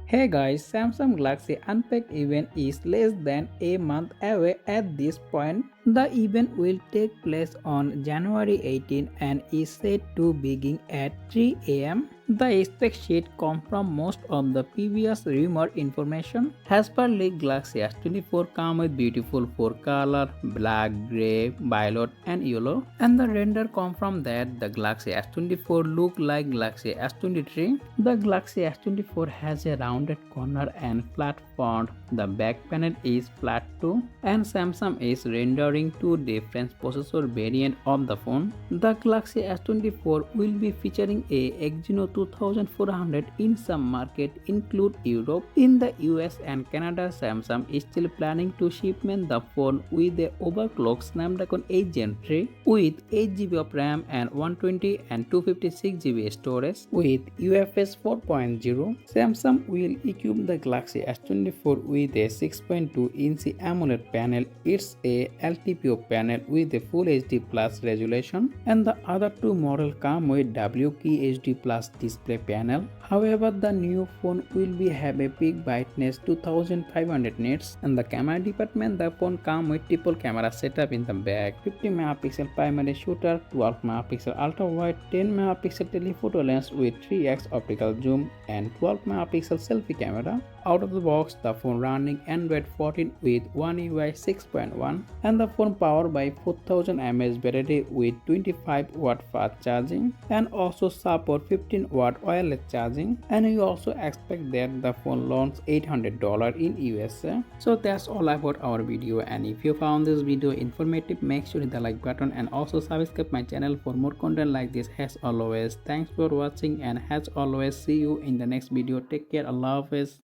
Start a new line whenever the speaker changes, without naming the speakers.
Hey guys, Samsung Galaxy Unpacked event is less than a month away at this point. The event will take place on January 18 and is set to begin at 3 am. The spec sheet confirms most of the previous rumored information. As per leak, Galaxy S24 comes with beautiful 4 color black, grey, violet and yellow, and the render confirms that the Galaxy S24 look like Galaxy S23. The Galaxy S24 has a rounded corner and flat front. The back panel is flat too, and Samsung is rendering two different processor variants of the phone. The Galaxy S24 will be featuring a Exynos 2400 in some markets, include Europe. In the US and Canada, Samsung is still planning to shipment the phone with a overclocked Snapdragon 8 Gen 3 with 8 GB of RAM and 120 and 256 GB storage with UFS 4.0. Samsung will equip the Galaxy S24 with a 6.2-inch AMOLED panel. It's a LTPO panel with a Full HD Plus resolution, and the other two models come with WQHD Plus display panel. However, the new phone will have a peak brightness 2500 nits, and the camera department, the phone comes with triple camera setup in the back, 50 megapixel primary shooter, 12 megapixel ultra wide, 10 megapixel telephoto lens with 3x optical zoom, and 12 megapixel selfie camera. Out of the box, the phone running Android 14 with One UI 6.1, and the phone powered by 4000 mAh battery with 25 watt fast charging, and also support 15 watt wireless charging. And you also expect that the phone launches $800 in USA. So that's all about our video, and if you found this video informative, make sure to hit the like button and also subscribe my channel for more content like this. As always, thanks for watching, and as always, see you in the next video. Take care. Allah Hafiz.